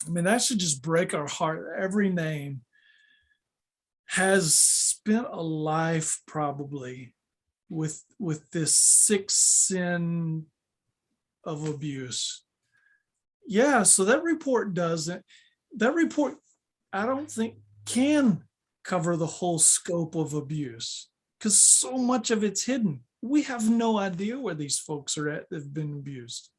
I mean, that should just break our heart. Every name has spent a life probably with this sick sin of abuse. Yeah, so that report doesn't. That report, I don't think, can cover the whole scope of abuse because so much of it's hidden. We have no idea where these folks are at that have been abused.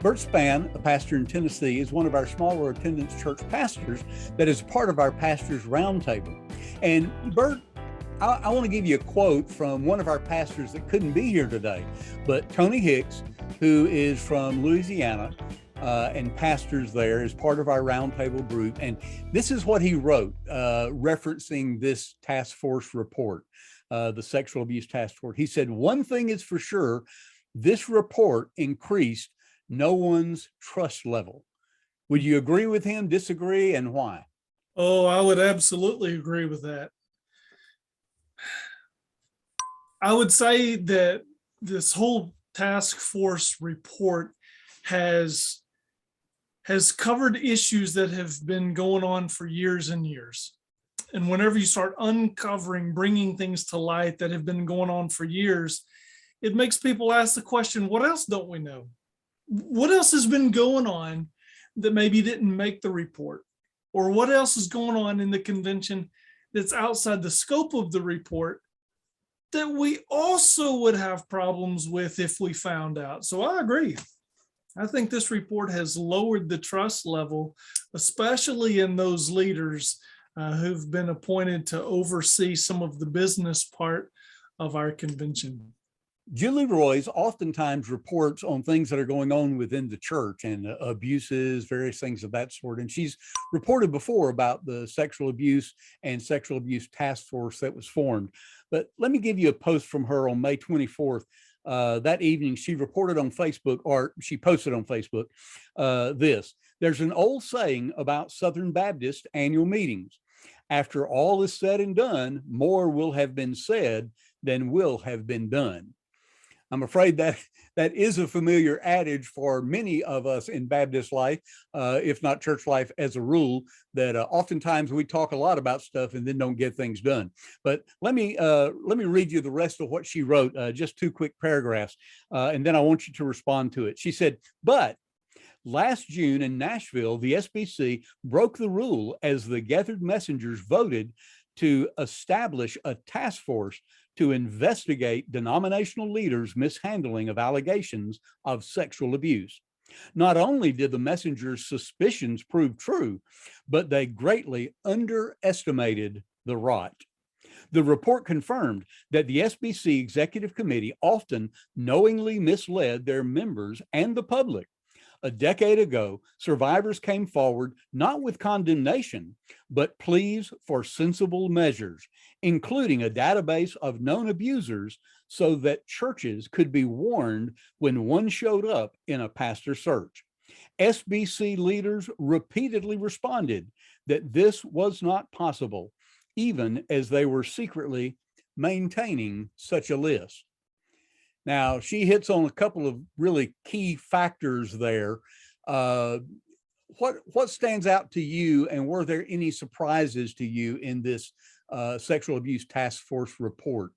Bert Spann, a pastor in Tennessee, is one of our smaller attendance church pastors that is part of our pastors roundtable. And Bert, I want to give you a quote from one of our pastors that couldn't be here today, but Tony Hicks, who is from Louisiana and pastors there, is part of our roundtable group. And this is what he wrote, referencing this task force report, the sexual abuse task force. He said, "One thing is for sure, this report increased no one's trust level." Would you agree with him, disagree, and why? Oh, I would absolutely agree with that. I would say that this whole task force report has covered issues that have been going on for years and years. And whenever you start uncovering, bringing things to light that have been going on for years, it makes people ask the question, what else don't we know? What else has been going on that maybe didn't make the report? Or what else is going on in the convention that's outside the scope of the report that we also would have problems with if we found out? So I agree. I think this report has lowered the trust level, especially in those leaders who've been appointed to oversee some of the business part of our convention. Julie Royce oftentimes reports on things that are going on within the church and abuses, various things of that sort. And she's reported before about the sexual abuse and sexual abuse task force that was formed. But let me give you a post from her on May 24th. That evening, she reported on Facebook, or she posted on Facebook, this: "There's an old saying about Southern Baptist annual meetings. After all is said and done, more will have been said than will have been done." I'm afraid that is a familiar adage for many of us in Baptist life, if not church life as a rule, that oftentimes we talk a lot about stuff and then don't get things done. But let me read you the rest of what she wrote, just 2 quick paragraphs, and then I want you to respond to it. She said, "But last June in Nashville, the SBC broke the rule as the gathered messengers voted to establish a task force to investigate denominational leaders' mishandling of allegations of sexual abuse. Not only did the messengers' suspicions prove true, but they greatly underestimated the rot. The report confirmed that the SBC Executive Committee often knowingly misled their members and the public. A decade ago, survivors came forward not with condemnation, but pleas for sensible measures, including a database of known abusers so that churches could be warned when one showed up in a pastor search. SBC leaders repeatedly responded that this was not possible, even as they were secretly maintaining such a list." Now, she hits on a couple of really key factors there. What stands out to you, and were there any surprises to you in this sexual abuse task force report?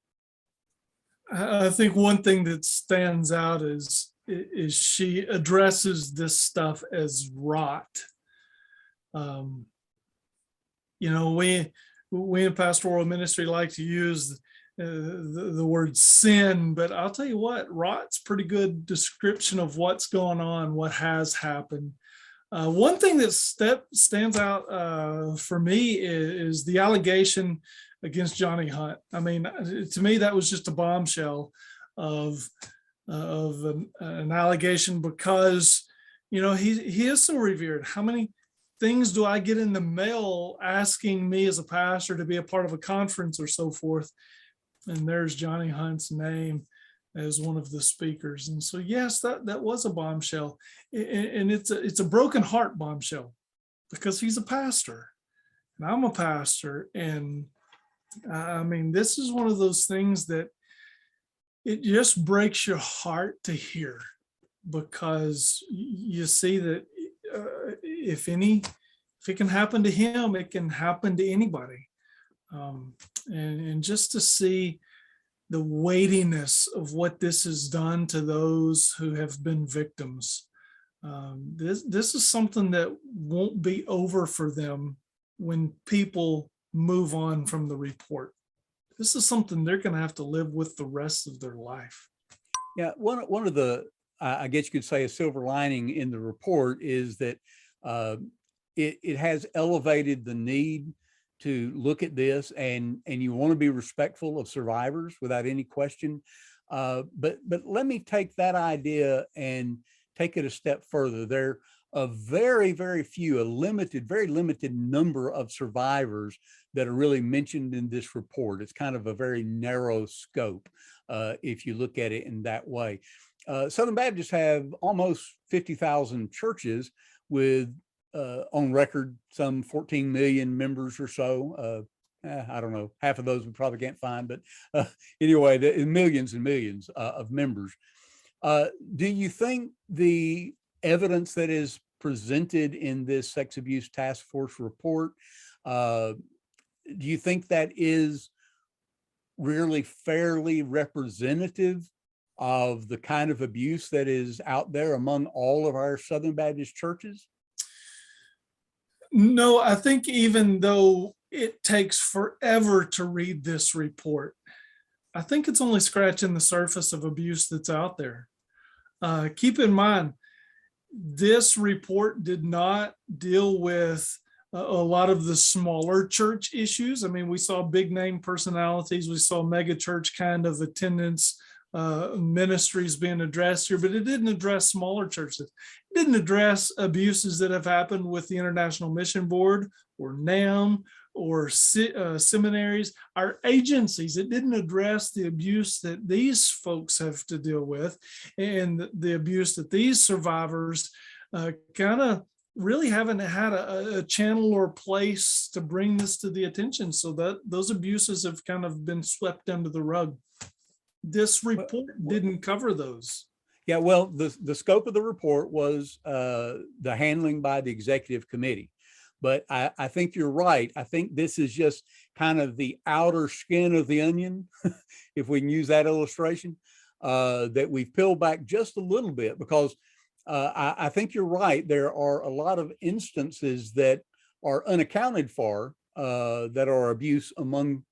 I think one thing that stands out is she addresses this stuff as rot. You know, we in pastoral ministry like to use the word sin, but I'll tell you what, rot's pretty good description of what's going on, what has happened. One thing that stands out for me is the allegation against Johnny Hunt. I mean, to me, that was just a bombshell of an allegation, because, you know, he is so revered. How many things do I get in the mail asking me as a pastor to be a part of a conference or so forth? And there's Johnny Hunt's name as one of the speakers. And so, yes, that was a bombshell. And it's a broken heart bombshell, because he's a pastor and I'm a pastor. And I mean, this is one of those things that it just breaks your heart to hear. because you see that if it can happen to him, it can happen to anybody. And just to see the weightiness of what this has done to those who have been victims. This is something that won't be over for them when people move on from the report. This is something they're going to have to live with the rest of their life. Yeah, one of the, I guess you could say, a silver lining in the report is that it has elevated the need to look at this, and you want to be respectful of survivors without any question. But let me take that idea and take it a step further. There are a very, very few, very limited number of survivors that are really mentioned in this report. It's kind of a very narrow scope if you look at it in that way. Southern Baptists have almost 50,000 churches with on record some 14 million members or so. I don't know, half of those we probably can't find, but anyway, millions and millions of members. Do you think the evidence that is presented in this sex abuse task force report, do you think that is really fairly representative of the kind of abuse that is out there among all of our Southern Baptist churches? No, I think even though it takes forever to read this report, I think it's only scratching the surface of abuse that's out there. Keep in mind, this report did not deal with a lot of the smaller church issues. I mean, we saw big name personalities, we saw mega church kind of attendance, ministries being addressed here, but it didn't address smaller churches. It didn't address abuses that have happened with the International Mission Board or NAM or seminaries, our agencies. It didn't address the abuse that these folks have to deal with and the abuse that these survivors kind of really haven't had a channel or place to bring this to the attention, so that those abuses have kind of been swept under the rug. This report didn't cover those. Yeah, well, the scope of the report was the handling by the executive committee. But I think you're right. I think this is just kind of the outer skin of the onion, if we can use that illustration, that we've peeled back just a little bit, because I think you're right. There are a lot of instances that are unaccounted for that are abuse among,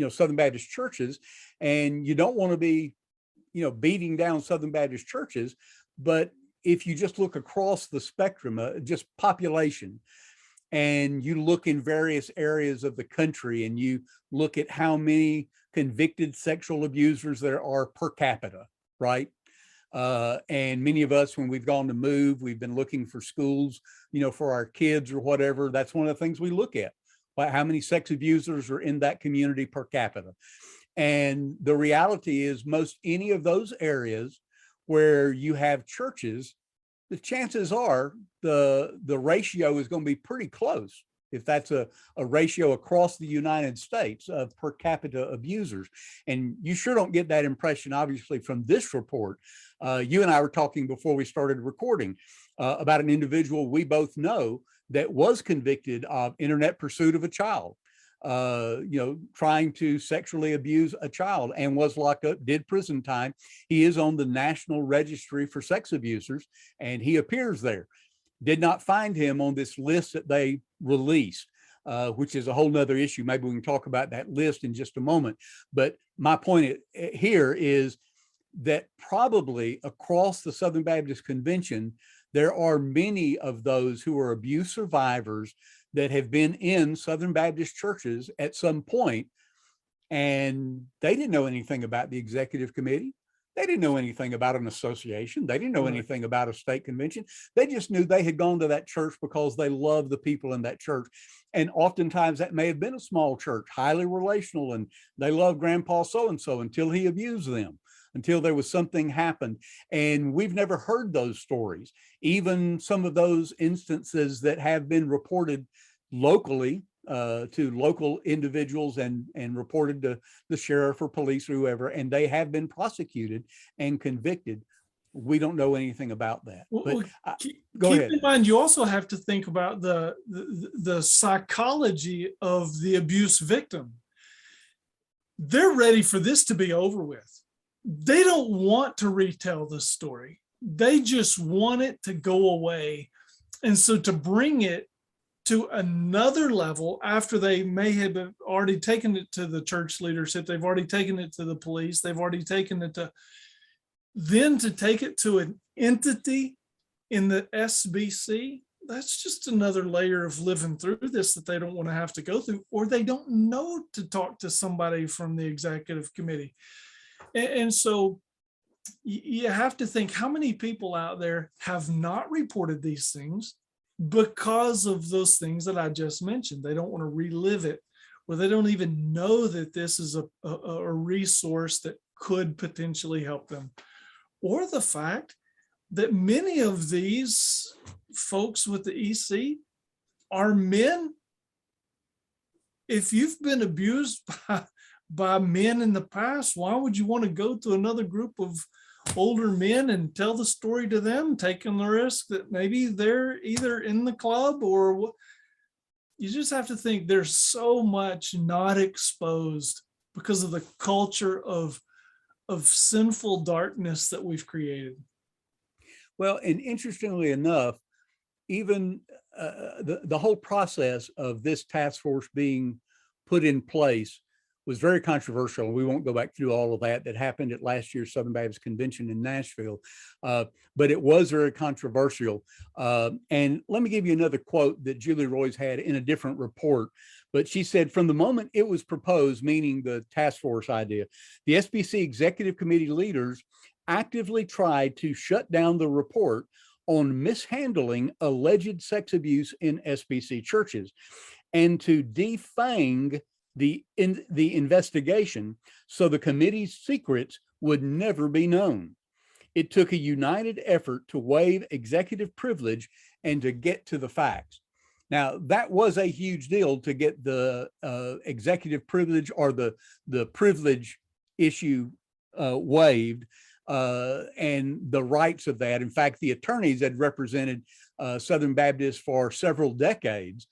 Southern Baptist churches, and you don't want to be, beating down Southern Baptist churches. But if you just look across the spectrum, just population, and you look in various areas of the country, and you look at how many convicted sexual abusers there are per capita, right? And many of us, when we've gone to move, we've been looking for schools, for our kids or whatever. That's one of the things we look at. How many sex abusers are in that community per capita? And the reality is, most any of those areas where you have churches, the chances are the ratio is going to be pretty close, if that's a ratio across the United States of per capita abusers. And you sure don't get that impression, obviously, from this report. You and I were talking before we started recording about an individual we both know that was convicted of internet pursuit of a child, trying to sexually abuse a child, and was locked up, did prison time. He is on the National Registry for Sex Abusers, and he appears there. Did not find him on this list that they released, which is a whole nother issue. Maybe we can talk about that list in just a moment. But my point here is that probably across the Southern Baptist Convention, there are many of those who are abuse survivors that have been in Southern Baptist churches at some point, and they didn't know anything about the executive committee. They didn't know anything about an association. They didn't know anything about a state convention. They just knew they had gone to that church because they loved the people in that church. And oftentimes that may have been a small church, highly relational, and they loved Grandpa so-and-so until he abused them, until there was something happened. And we've never heard those stories. Even some of those instances that have been reported locally to local individuals and reported to the sheriff or police or whoever, and they have been prosecuted and convicted. We don't know anything about that. But Well, go keep ahead. in mind, you also have to think about the psychology of the abuse victim. They're ready for this to be over with. They don't want to retell the story. They just want it to go away. And so to bring it to another level after they may have already taken it to the church leadership, they've already taken it to the police, they've already taken it to, then to take it to an entity in the SBC, that's just another layer of living through this that they don't want to have to go through, or they don't know to talk to somebody from the executive committee. And so you have to think, how many people out there have not reported these things because of those things that I just mentioned? They don't want to relive it, or they don't even know that this is a resource that could potentially help them. Or the fact that many of these folks with the EC are men. If you've been abused by men in the past, why would you want to go to another group of older men and tell the story to them, taking the risk that maybe they're either in the club or what? You just have to think there's so much not exposed because of the culture of sinful darkness that we've created. Well, and interestingly enough, even the whole process of this task force being put in place was very controversial. We won't go back through all of that happened at last year's Southern Baptist Convention in Nashville, but it was very controversial. And let me give you another quote that Julie Roy's had in a different report. But she said, from the moment it was proposed, meaning the task force idea, the SBC executive committee leaders actively tried to shut down the report on mishandling alleged sex abuse in SBC churches and to defang the investigation so the committee's secrets would never be known. It took a united effort to waive executive privilege and to get to the facts. Now, that was a huge deal to get the executive privilege or the privilege issue waived and the rights of that. In fact, the attorneys had represented Southern Baptists for several decades.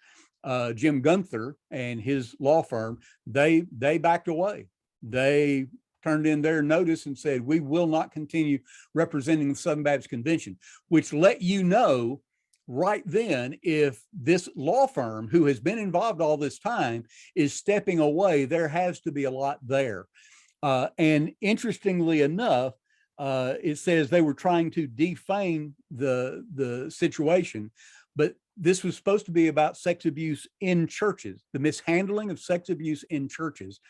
Jim Gunther and his law firm, they backed away. They turned in their notice and said, we will not continue representing the Southern Baptist Convention, which let you know right then, if this law firm who has been involved all this time is stepping away, there has to be a lot there. And interestingly enough, it says they were trying to defame the situation, but this was supposed to be about sex abuse in churches, the mishandling of sex abuse in churches.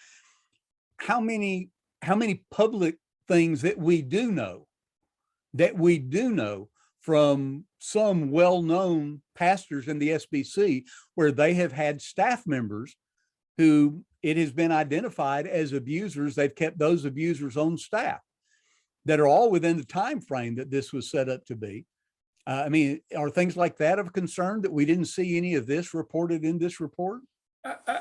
How many public things that we do know from some well-known pastors in the SBC where they have had staff members who it has been identified as abusers. They've kept those abusers on staff that are all within the time frame that this was set up to be. I mean, are things like that of concern that we didn't see any of this reported in this report?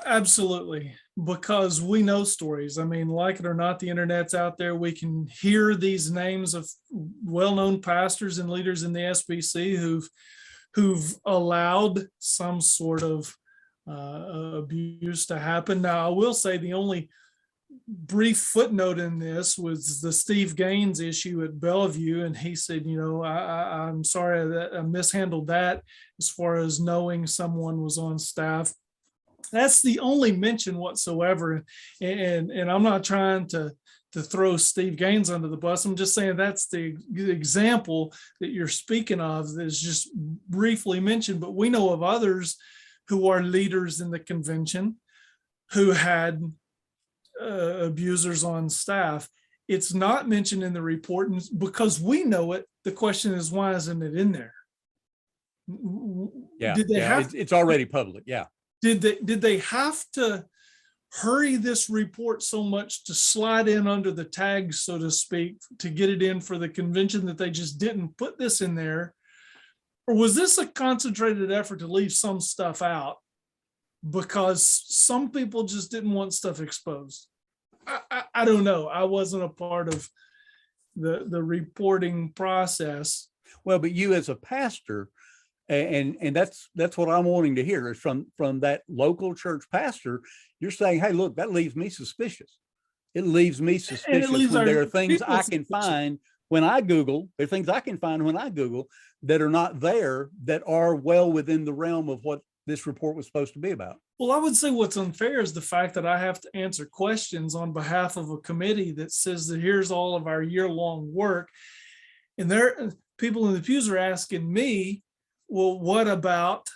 Absolutely, because we know stories. I mean, like it or not, the internet's out there. We can hear these names of well-known pastors and leaders in the SBC who've allowed some sort of abuse to happen. Now, I will say the only brief footnote in this was the Steve Gaines issue at Bellevue, and he said, you know, I'm sorry that I mishandled that as far as knowing someone was on staff. That's the only mention whatsoever, and I'm not trying to throw Steve Gaines under the bus. I'm just saying that's the example that you're speaking of that is just briefly mentioned, but we know of others who are leaders in the convention who had abusers on staff. It's not mentioned in the report, and because we know it, the question is, why isn't it in there? Yeah, it's already public. Yeah. Did they have to hurry this report so much to slide in under the tag, so to speak, to get it in for the convention that they just didn't put this in there? Or was this a concentrated effort to leave some stuff out because some people just didn't want stuff exposed? I don't know. I wasn't a part of the reporting process. Well, but you as a pastor, and that's what I'm wanting to hear is from that local church pastor. You're saying, hey, look, that leaves me suspicious. It leaves me suspicious when there are things I can find when I Google. There are things I can find when I Google that are not there, that are well within the realm of what this report was supposed to be about. Well, I would say what's unfair is the fact that I have to answer questions on behalf of a committee that says that here's all of our year-long work. And there, people in the pews are asking me, well, what about?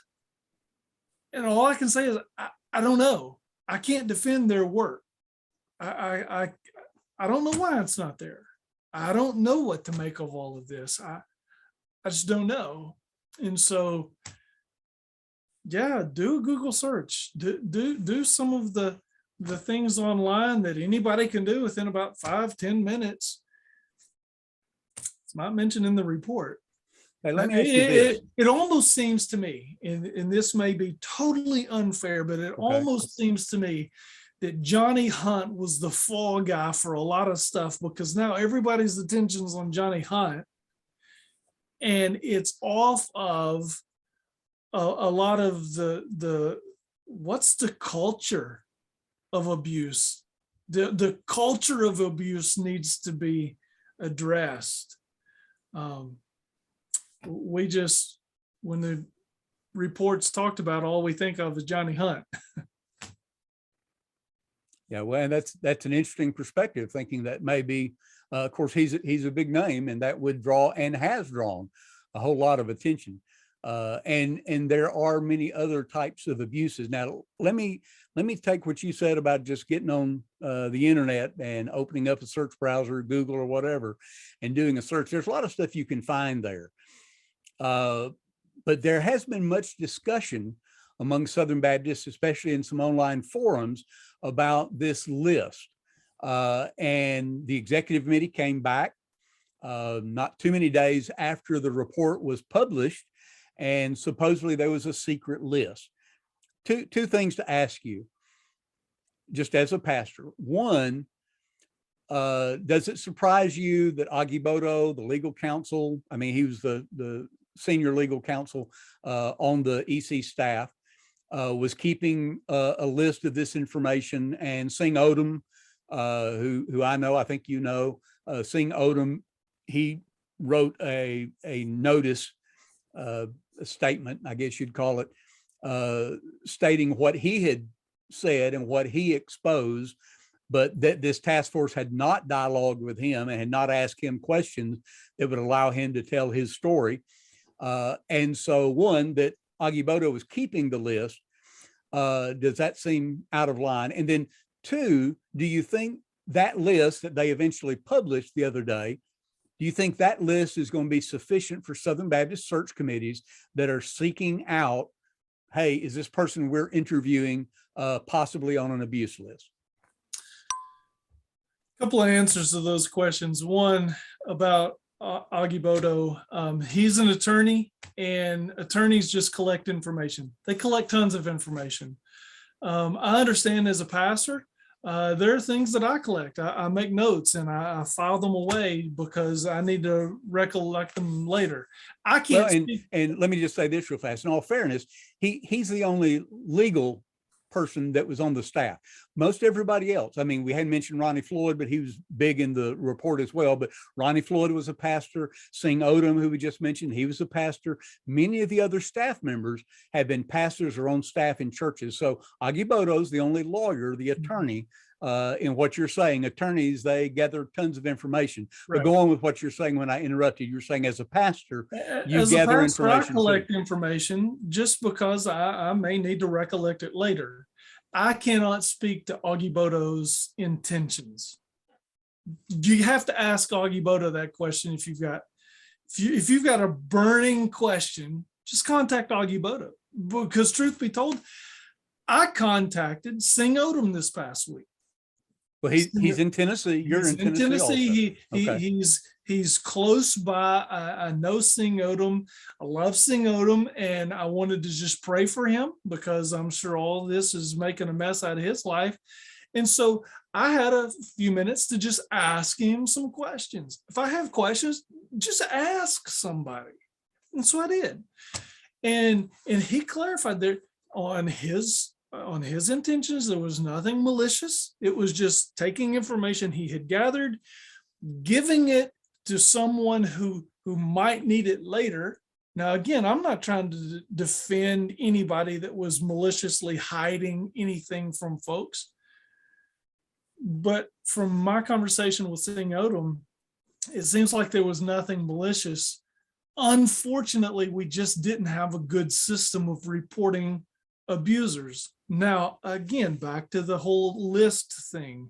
And all I can say is, I don't know. I can't defend their work. I don't know why it's not there. I don't know what to make of all of this. I just don't know. And so, yeah, do a Google search. Do some of the things online that anybody can do within about 5-10 minutes. It's not mentioned in the report. Hey, let me ask you this. It almost seems to me, and this may be totally unfair, but it almost seems to me that Johnny Hunt was the fall guy for a lot of stuff, because now everybody's attention's on Johnny Hunt, and it's off of a lot of the what's the culture of abuse. The culture of abuse needs to be addressed. We just, when the reports talked about, all we think of is Johnny Hunt. Yeah, well, and that's an interesting perspective, thinking that maybe, of course, he's a big name, and that would draw and has drawn a whole lot of attention. And there are many other types of abuses. Now, let me take what you said about just getting on the internet and opening up a search browser, Google or whatever, and doing a search. There's a lot of stuff you can find there. But there has been much discussion among Southern Baptists, especially in some online forums, about this list. And the executive committee came back not too many days after the report was published, and supposedly there was a secret list. Two things to ask you, just as a pastor. One, does it surprise you that Augie Boto, the legal counsel, I mean, he was the senior legal counsel on the EC staff, was keeping a list of this information, and Singh Odom, who I know, I think you know, Singh Odom, he wrote a notice, a statement, I guess you'd call it, stating what he had said and what he exposed, but that this task force had not dialogued with him and had not asked him questions that would allow him to tell his story. And so, one, that Augie Boto was keeping the list, does that seem out of line? And then two, do you think that list that they eventually published the other day, do you think that list is going to be sufficient for Southern Baptist search committees that are seeking out, hey, is this person we're interviewing possibly on an abuse list? A couple of answers to those questions. One, about Augie Boto. He's an attorney, and attorneys just collect information. They collect tons of information. I understand as a pastor, there are things that I collect. I make notes and I file them away because I need to recollect them later. I can't. Well, and let me just say this real fast. In all fairness, he's the only legal person that was on the staff. Most everybody else, I mean, we hadn't mentioned Ronnie Floyd, but he was big in the report as well. But Ronnie Floyd was a pastor. Singh Odom, who we just mentioned, he was a pastor. Many of the other staff members have been pastors or on staff in churches. So Augie Boto is the only lawyer, the attorney, in what you're saying. Attorneys, they gather tons of information. Right. But go on with what you're saying. When I interrupted, you're saying as a pastor, you gather information. I collect information just because I may need to recollect it later. I cannot speak to Augie Boto's intentions. You have to ask Augie Boto that question. If you've got a burning question, just contact Augie Boto. Because truth be told, I contacted Singh Odom this past week. Well, he's in Tennessee. You're in Tennessee. He's close by. I know Singh Odom. I love Singh Odom, and I wanted to just pray for him because I'm sure all this is making a mess out of his life. And so I had a few minutes to just ask him some questions. If I have questions, just ask somebody. And so I did. And he clarified there on his intentions, there was nothing malicious. It was just taking information he had gathered, giving it to someone who might need it later. Now, again, I'm not trying to defend anybody that was maliciously hiding anything from folks. But from my conversation with Sing Odom, it seems like there was nothing malicious. Unfortunately, we just didn't have a good system of reporting abusers. Now, again, back to the whole list thing.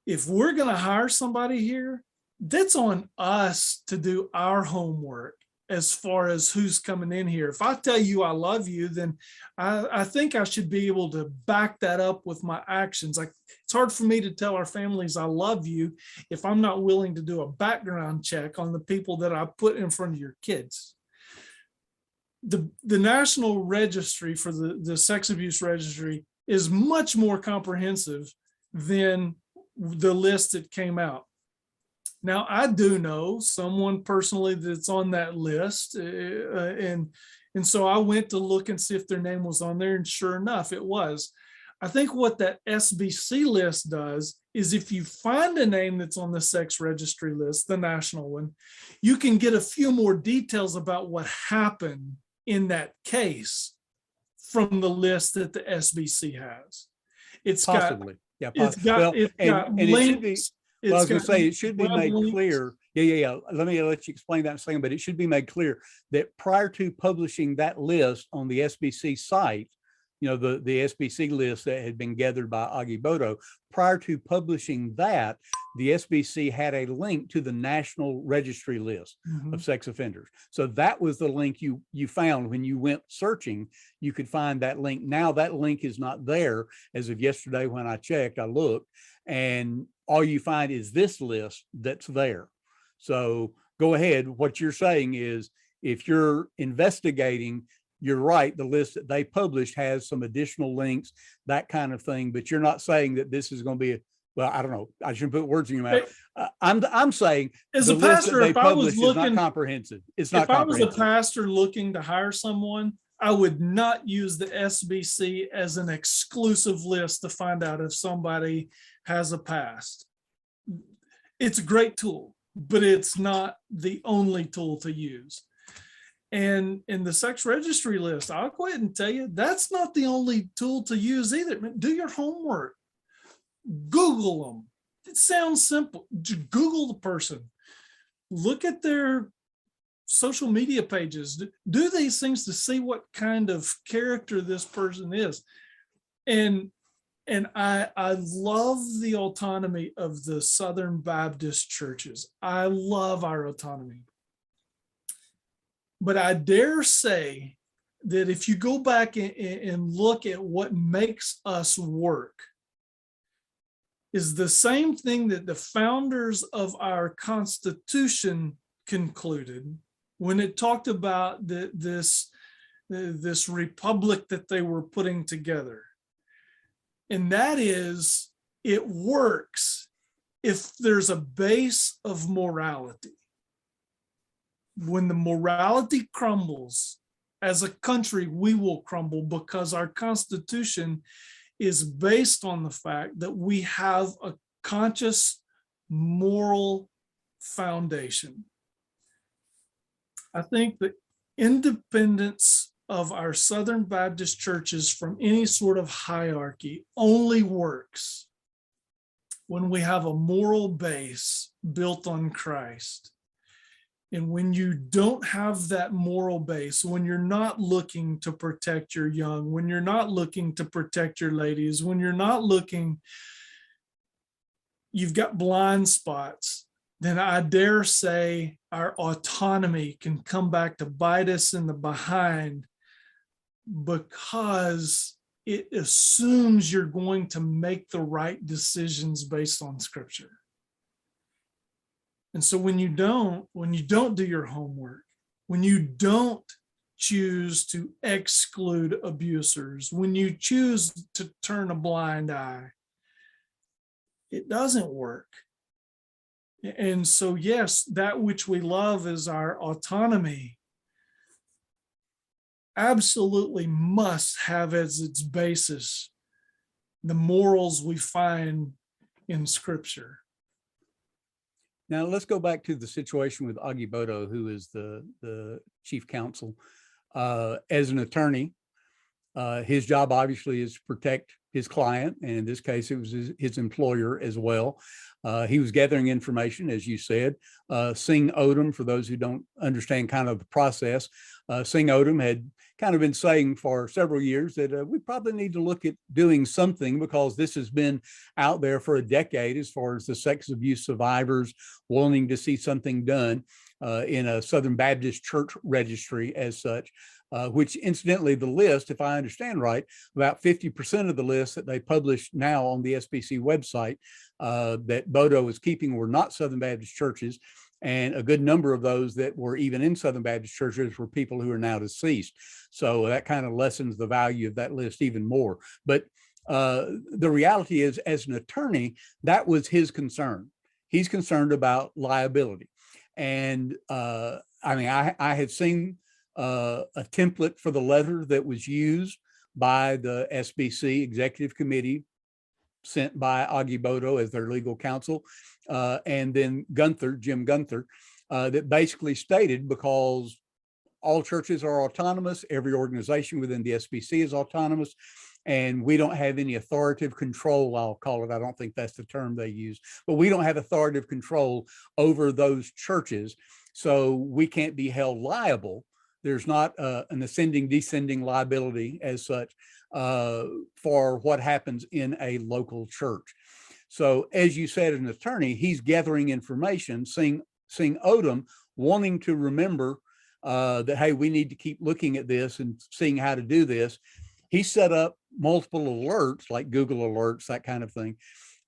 If we're going to hire somebody here, that's on us to do our homework as far as who's coming in here. If I tell you I love you, then I think I should be able to back that up with my actions. Like, it's hard for me to tell our families I love you if I'm not willing to do a background check on the people that I put in front of your kids. The National Registry for the Sex Abuse Registry is much more comprehensive than the list that came out. Now, I do know someone personally that's on that list, and so I went to look and see if their name was on there, and sure enough, it was. I think what that SBC list does is if you find a name that's on the sex registry list, the national one, you can get a few more details about what happened in that case from the list that the SBC has. It's Possibly. Yeah. It's Well, got and it should be, links. well, I was going It's to say, it should be web made links. clear. Yeah. Let me let you explain that in a second, but it should be made clear that prior to publishing that list on the SBC site, you know, the SBC list that had been gathered by Augie Boto, prior to publishing that, the SBC had a link to the National Registry list of sex offenders. So that was the link you found when you went searching. You could find that link. Now that link is not there. As of yesterday, when I checked, I looked, and all you find is this list that's there. So go ahead. What you're saying is, if you're investigating, you're right, the list that they published has some additional links, that kind of thing, but you're not saying that this is going to be well, I don't know, I shouldn't put words in your mouth. I'm saying As the a list that pastor, they if I was publish is not looking, comprehensive. It's not if I was a comprehensive. pastor looking to hire someone, I would not use the SBC as an exclusive list to find out if somebody has a past. It's a great tool, but it's not the only tool to use. And in the sex registry list, I'll go ahead and tell you, that's not the only tool to use either. Do your homework. Google them. It sounds simple. Just Google the person. Look at their social media pages. Do these things to see what kind of character this person is. And I love the autonomy of the Southern Baptist churches. I love our autonomy. But I dare say that if you go back and look at what makes us work, is the same thing that the founders of our Constitution concluded when it talked about this republic that they were putting together. And that is, it works if there's a base of morality. When the morality crumbles, as a country, we will crumble, because our Constitution is based on the fact that we have a conscious moral foundation. I think the independence of our Southern Baptist churches from any sort of hierarchy only works when we have a moral base built on Christ. And when you don't have that moral base, when you're not looking to protect your young, when you're not looking to protect your ladies, when you're not looking, you've got blind spots, then I dare say our autonomy can come back to bite us in the behind, because it assumes you're going to make the right decisions based on Scripture. And so when you don't do your homework, when you don't choose to exclude abusers, when you choose to turn a blind eye, It doesn't work. And so, yes, that which we love is our autonomy. Absolutely must have as its basis the morals we find in Scripture. Now let's go back to the situation with Augie Boto, who is the chief counsel. As an attorney, his job obviously is to protect his client, and in this case, it was his employer as well. He was gathering information, as you said. Singh Odom, for those who don't understand kind of the process, Singh Odom had kind of been saying for several years that we probably need to look at doing something, because this has been out there for a decade as far as the sex abuse survivors wanting to see something done in a Southern Baptist church registry as such. Which incidentally, the list, if I understand right, about 50% of the list that they publish now on the SBC website that Boto is keeping were not Southern Baptist churches. And a good number of those that were even in Southern Baptist churches were people who are now deceased. So that kind of lessens the value of that list even more. But the reality is, as an attorney, that was his concern. He's concerned about liability. And I mean, I had seen a template for the letter that was used by the SBC executive committee, sent by Augie Boto as their legal counsel, and then Jim Gunther, that basically stated, because all churches are autonomous, every organization within the SBC is autonomous, and we don't have any authoritative control, I'll call it. I don't think that's the term they use, but we don't have authoritative control over those churches. So we can't be held liable. There's not an ascending, descending liability as such for what happens in a local church. So as you said, as an attorney, he's gathering information, Singh Odom wanting to remember that, hey, we need to keep looking at this and seeing how to do this. He set up multiple alerts, like Google alerts, that kind of thing,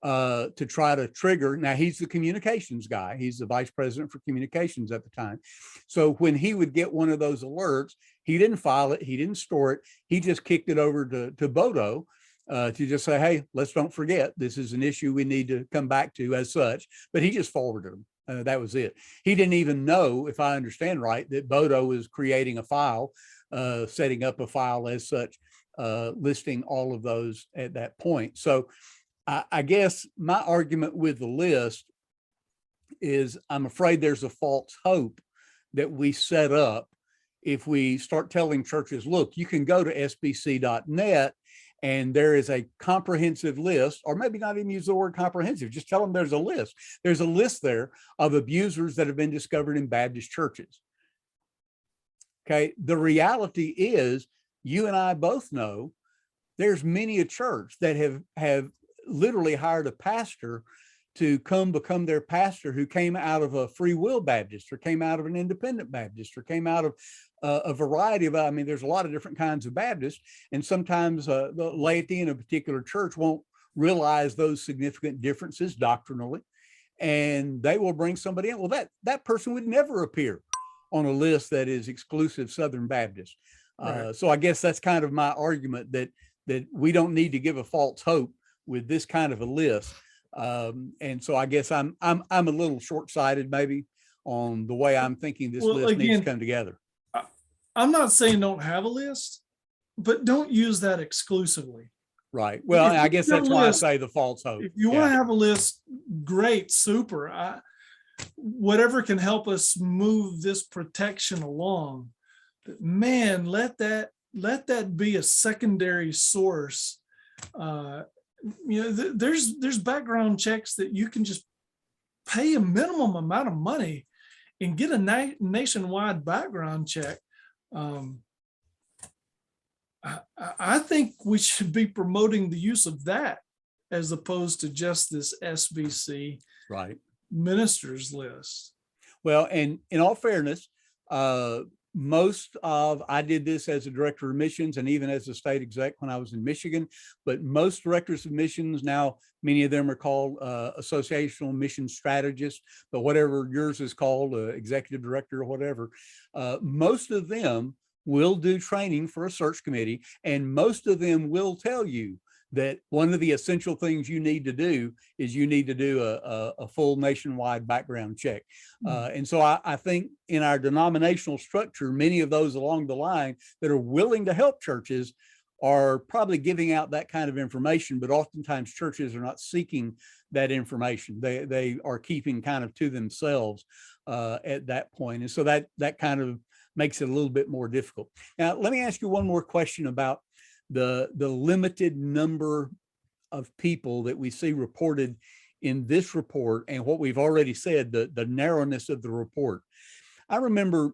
to try to trigger. Now, he's the communications guy. He's the vice president for communications at the time. So when he would get one of those alerts, he didn't file it, he didn't store it. He just kicked it over to Boto to just say, hey, let's don't forget, this is an issue we need to come back to as such. But he just forwarded them. That was it. He didn't even know, if I understand right, that Boto was creating a file, setting up a file as such, listing all of those at that point. So I guess my argument with the list is, I'm afraid there's a false hope that we set up if we start telling churches, look, you can go to sbc.net and there is a comprehensive list, or maybe not even use the word comprehensive, just tell them there's a list. There's a list there of abusers that have been discovered in Baptist churches. Okay, the reality is, you and I both know there's many a church that have literally hired a pastor to come become their pastor, who came out of a Free Will Baptist, or came out of an Independent Baptist, or came out of a variety of, I mean, there's a lot of different kinds of Baptists. And sometimes the laity in a particular church won't realize those significant differences doctrinally, and they will bring somebody in. Well, that person would never appear on a list that is exclusive Southern Baptist. Right. So I guess that's kind of my argument, that we don't need to give a false hope with this kind of a list. And so I guess I'm a little short-sighted maybe on the way I'm thinking this list needs to come together. I'm not saying don't have a list, but don't use that exclusively. Right. Well, I guess that's why I say the false hope. If you want to have a list, great, super. Whatever can help us move this protection along. But man, let that be a secondary source. There's background checks that you can just pay a minimum amount of money and get a nationwide background check. I think we should be promoting the use of that as opposed to just this SBC right ministers list. Well, and in all fairness, I did this as a director of missions and even as a state exec when I was in Michigan, but most directors of missions now, many of them are called associational mission strategists, but whatever yours is called, executive director or whatever, most of them will do training for a search committee, and most of them will tell you that one of the essential things you need to do is you need to do a full nationwide background check. And so I think in our denominational structure, many of those along the line that are willing to help churches are probably giving out that kind of information, but oftentimes churches are not seeking that information. They are keeping kind of to themselves at that point. And so that kind of makes it a little bit more difficult. Now, let me ask you one more question about the limited number of people that we see reported in this report and what we've already said, the narrowness of the report. I remember,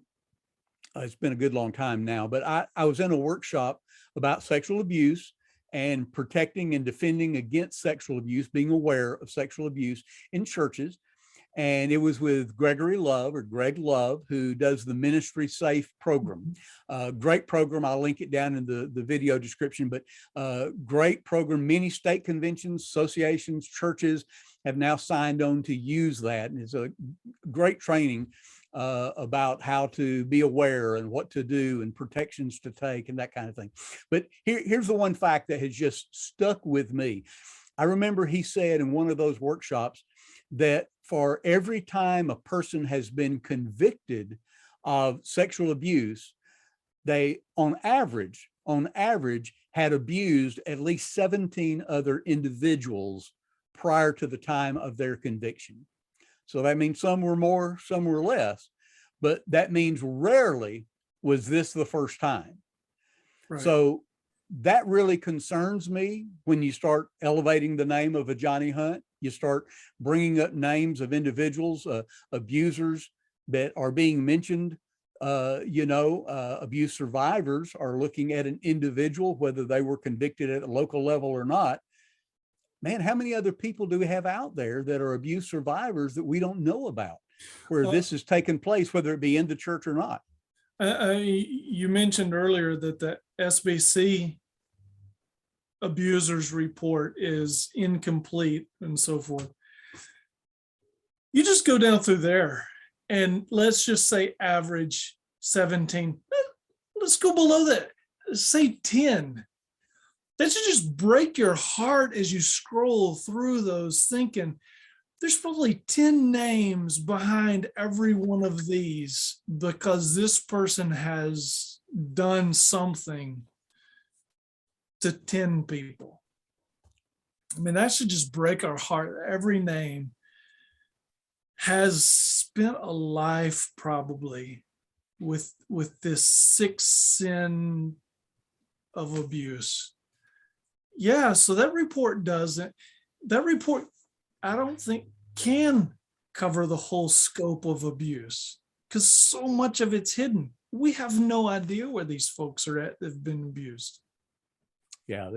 it's been a good long time now, but I was in a workshop about sexual abuse and protecting and defending against sexual abuse, being aware of sexual abuse in churches. And it was with Greg Love, who does the Ministry Safe program. Great program. I'll link it down in the video description, but great program. Many state conventions, associations, churches have now signed on to use that. And it's a great training about how to be aware and what to do and protections to take and that kind of thing. But here's the one fact that has just stuck with me. I remember he said in one of those workshops that for every time a person has been convicted of sexual abuse, they on average had abused at least 17 other individuals prior to the time of their conviction. So that means some were more, some were less, but that means rarely was this the first time. Right. So that really concerns me when you start elevating the name of a Johnny Hunt. You start bringing up names of individuals, abusers that are being mentioned. Abuse survivors are looking at an individual, whether they were convicted at a local level or not. Man, how many other people do we have out there that are abuse survivors that we don't know about, where this has taken place, whether it be in the church or not? You mentioned earlier that the SBC abusers report is incomplete and so forth. You just go down through there and let's just say average 17. Let's go below that, say 10. That should just break your heart as you scroll through those, thinking there's probably 10 names behind every one of these because this person has done something to 10 people. I mean, that should just break our heart. Every name has spent a life probably with this sick sin of abuse. Yeah, so that report doesn't. That report, I don't think, can cover the whole scope of abuse because so much of it's hidden. We have no idea where these folks are at that have been abused. Yeah,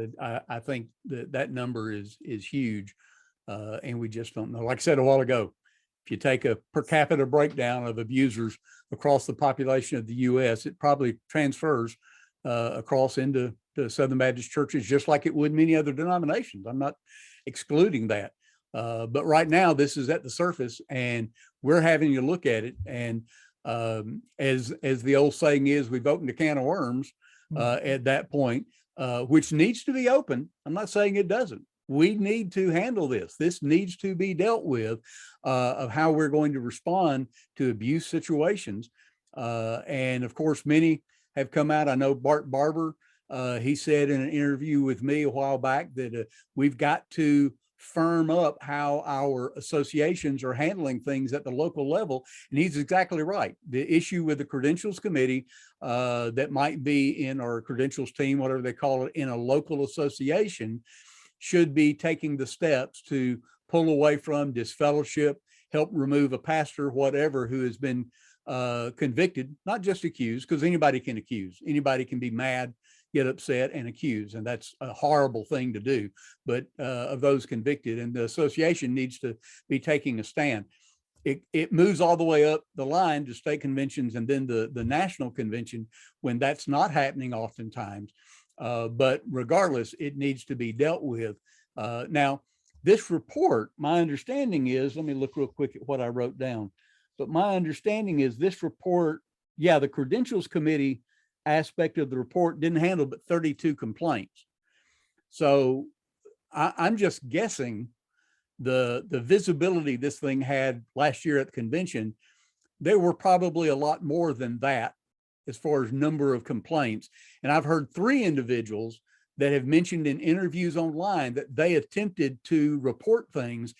I think that number is huge, and we just don't know. Like I said a while ago, if you take a per capita breakdown of abusers across the population of the U.S., it probably transfers across into Southern Baptist churches, just like it would many other denominations. I'm not excluding that. But right now, this is at the surface, and we're having to look at it. And as the old saying is, we've opened a can of worms at that point, which needs to be open. I'm not saying it doesn't. We need to handle this. This needs to be dealt with of how we're going to respond to abuse situations. And of course, many have come out. I know Bart Barber, he said in an interview with me a while back that we've got to firm up how our associations are handling things at the local level. And he's exactly right. The issue with the credentials committee that might be in our credentials team, whatever they call it, in a local association, should be taking the steps to pull away from, disfellowship, help remove a pastor, whatever, who has been convicted, not just accused, because anybody can accuse. Anybody can be mad, get upset, and accuse, and that's a horrible thing to do. But of those convicted, and the association needs to be taking a stand. It moves all the way up the line to state conventions and then the national convention when that's not happening oftentimes. But regardless, it needs to be dealt with. Now, this report, my understanding is, let me look real quick at what I wrote down. But my understanding is this report, yeah, the credentials committee aspect of the report didn't handle but 32 complaints. So I'm just guessing the visibility this thing had last year at the convention, there were probably a lot more than that as far as number of complaints. And I've heard 3 individuals that have mentioned in interviews online that they attempted to report things.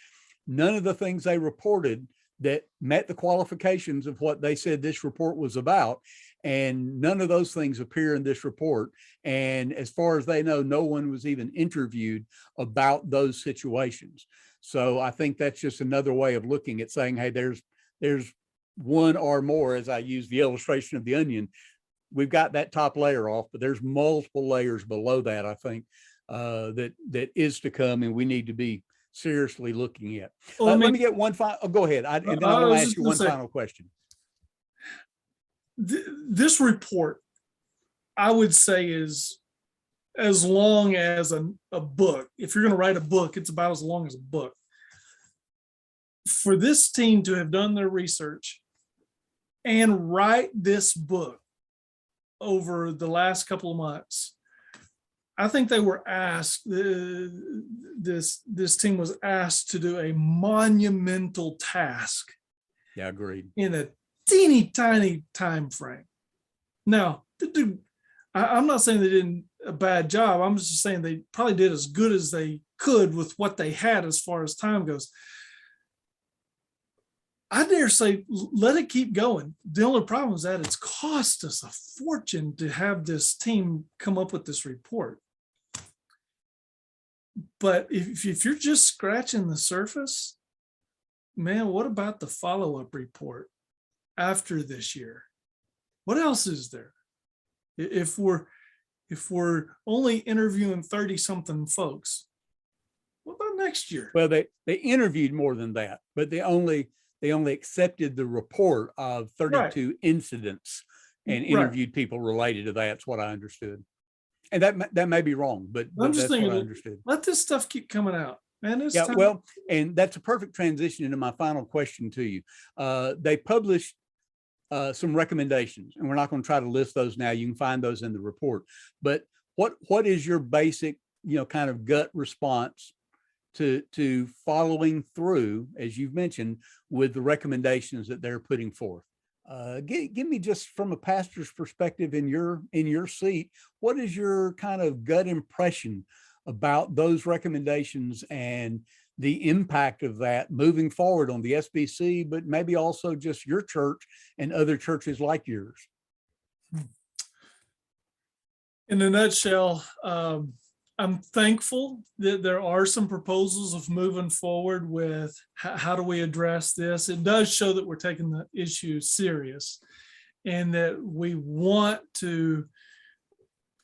None of the things they reported that met the qualifications of what they said this report was about. And none of those things appear in this report. And as far as they know, no one was even interviewed about those situations. So I think that's just another way of looking at saying, hey, there's one or more, as I use the illustration of the onion. We've got that top layer off, but there's multiple layers below that, I think, that is to come, and we need to be seriously looking at. Well, Let me get one final, go ahead. And then I want to ask you one final question. This report, I would say, is as long as a book. If you're going to write a book, it's about as long as a book. For this team to have done their research and write this book over the last couple of months, I think they were asked, this team was asked to do a monumental task. Yeah, agreed. In a teeny tiny time frame. Now, I'm not saying they did a bad job. I'm just saying they probably did as good as they could with what they had as far as time goes. I dare say, let it keep going. The only problem is that it's cost us a fortune to have this team come up with this report. But if you're just scratching the surface, man, what about the follow-up report after this year? What else is there? If we're only interviewing 30-something folks, what about next year? Well, they interviewed more than that, but they only accepted the report of 32 incidents and interviewed people related to that. That's what I understood. And that may be wrong, but I'm just that's thinking, what I understood. Let this stuff keep coming out, man. It's Yeah, time. well, and that's a perfect transition into my final question to you. They published some recommendations, and we're not going to try to list those now. You can find those in the report. But what is your basic, kind of gut response to following through, as you've mentioned, with the recommendations that they're putting forth? Give me, just from a pastor's perspective, in your seat, what is your kind of gut impression about those recommendations and the impact of that moving forward on the SBC, but maybe also just your church and other churches like yours? In a nutshell, I'm thankful that there are some proposals of moving forward with how do we address this. It does show that we're taking the issue serious and that we want to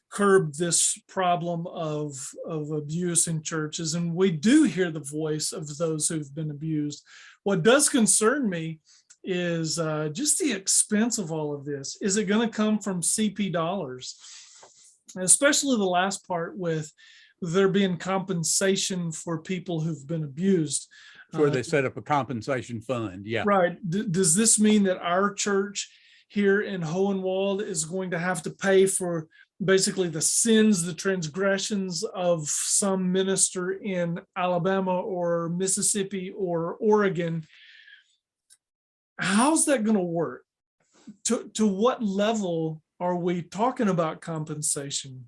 curb this problem of abuse in churches. And we do hear the voice of those who've been abused. What does concern me is just the expense of all of this. Is it going to come from CP dollars? Especially the last part with there being compensation for people who've been abused. Where they set up a compensation fund. Yeah. Right. Does this mean that our church here in Hohenwald is going to have to pay for basically the sins, the transgressions of some minister in Alabama or Mississippi or Oregon? How's that going to work? To what level are we talking about compensation?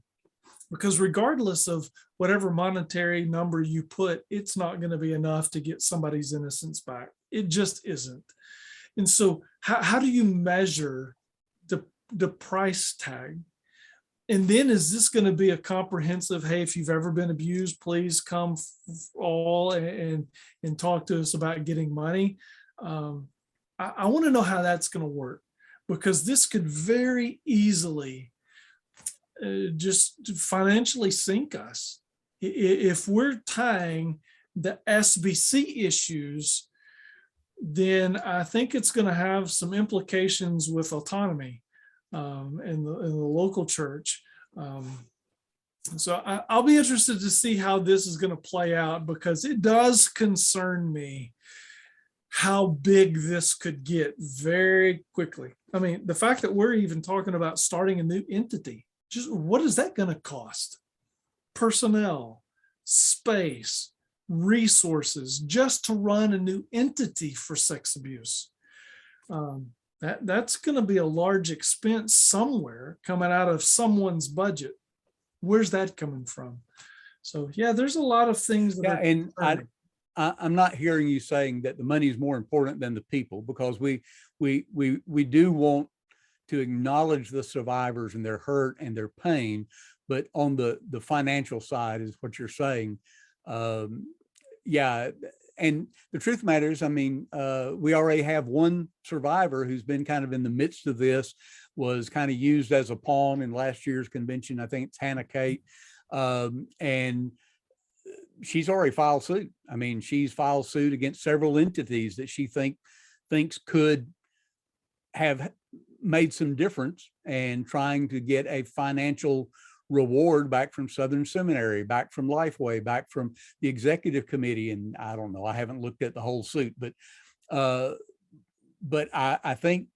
Because regardless of whatever monetary number you put, it's not going to be enough to get somebody's innocence back. It just isn't. And so how do you measure the price tag? And then is this going to be a comprehensive, hey, if you've ever been abused, please come all and talk to us about getting money? I want to know how that's going to work, because this could very easily just financially sink us. If we're tying the SBC issues, then I think it's going to have some implications with autonomy in the local church. So I'll be interested to see how this is going to play out, because it does concern me how big this could get very quickly. I mean, the fact that we're even talking about starting a new entity, just what is that going to cost? Personnel, space, resources just to run a new entity for sex abuse. That's going to be a large expense somewhere coming out of someone's budget. Where's that coming from? So yeah, there's a lot of things that Yeah, are and concerning. I'm not hearing you saying that the money is more important than the people, because we do want to acknowledge the survivors and their hurt and their pain, but on the financial side is what you're saying. Yeah, and the truth of the matter is, I mean, we already have one survivor who's been kind of in the midst of this, was kind of used as a pawn in last year's convention. I think it's Hannah Kate, and she's already filed suit. I mean, she's filed suit against several entities that she thinks could have made some difference, and trying to get a financial reward back from Southern Seminary, back from Lifeway, back from the executive committee. And I don't know, I haven't looked at the whole suit, but I think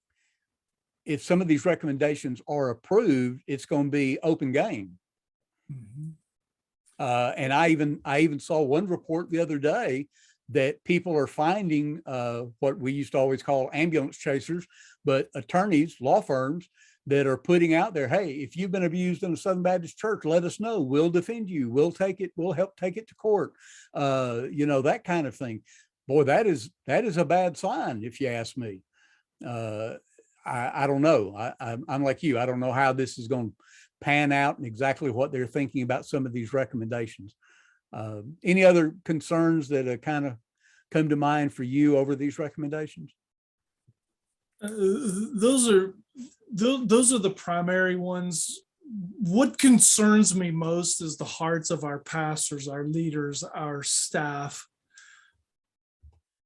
if some of these recommendations are approved, it's going to be open game. Mhm. And I even saw one report the other day that people are finding what we used to always call ambulance chasers, but attorneys, law firms that are putting out there, hey, if you've been abused in a Southern Baptist church, let us know. We'll defend you. We'll help take it to court. That kind of thing. Boy, that is a bad sign, if you ask me. I don't know. I'm like you. I don't know how this is going to pan out and exactly what they're thinking about some of these recommendations. Any other concerns that kind of come to mind for you over these recommendations? Those are the primary ones. What concerns me most is the hearts of our pastors, our leaders, our staff.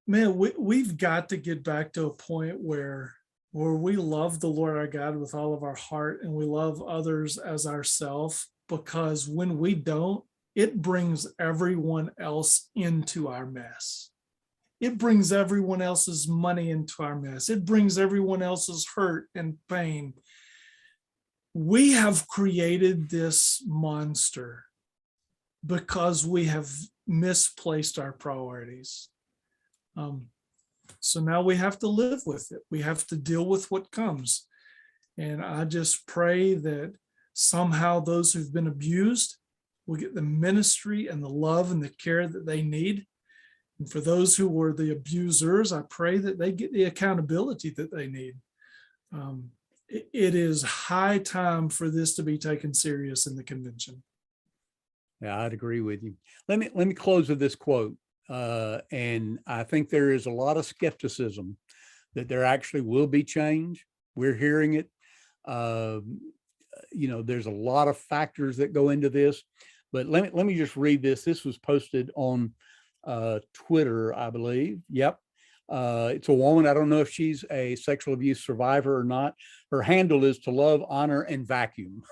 Man, we've got to get back to a point where we love the Lord our God with all of our heart, and we love others as ourselves, because when we don't, it brings everyone else into our mess. It brings everyone else's money into our mess. It brings everyone else's hurt and pain. We have created this monster because we have misplaced our priorities. So now we have to live with it. We have to deal with what comes. And I just pray that somehow those who've been abused will get the ministry and the love and the care that they need. And for those who were the abusers, I pray that they get the accountability that they need. It is high time for this to be taken serious in the convention. Yeah, I'd agree with you. Let me close with this quote. And I think there is a lot of skepticism that there actually will be change. We're hearing it. There's a lot of factors that go into this, but let me just read this. This was posted on Twitter, I believe. Yep. It's a woman. I don't know if she's a sexual abuse survivor or not. Her handle is to love, honor, and vacuum.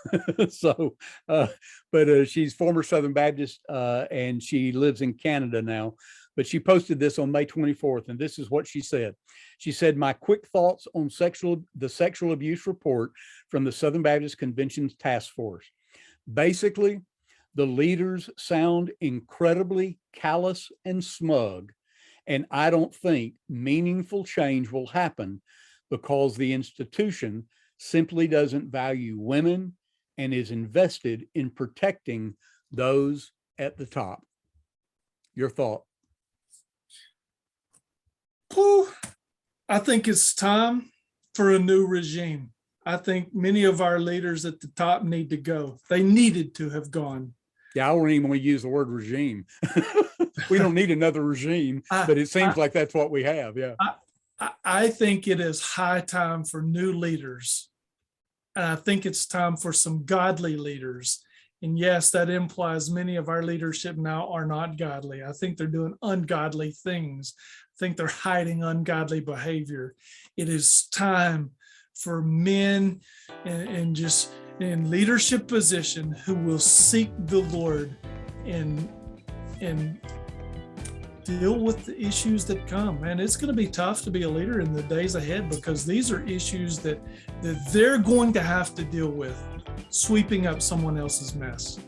But she's former Southern Baptist, and she lives in Canada now. But she posted this on May 24th, and this is what she said. She said, "My quick thoughts on the sexual abuse report from the Southern Baptist Convention's task force. Basically, the leaders sound incredibly callous and smug, and I don't think meaningful change will happen because the institution simply doesn't value women and is invested in protecting those at the top." Your thought? Whew. I think it's time for a new regime. I think many of our leaders at the top need to go. They needed to have gone. Yeah, I don't even want to use the word regime. We don't need another regime, but it seems like that's what we have. Yeah. I think it is high time for new leaders. And I think it's time for some godly leaders. And yes, that implies many of our leadership now are not godly. I think they're doing ungodly things. I think they're hiding ungodly behavior. It is time for men and just in leadership position who will seek the Lord and deal with the issues that come. And it's going to be tough to be a leader in the days ahead, because these are issues that they're going to have to deal with, sweeping up someone else's mess.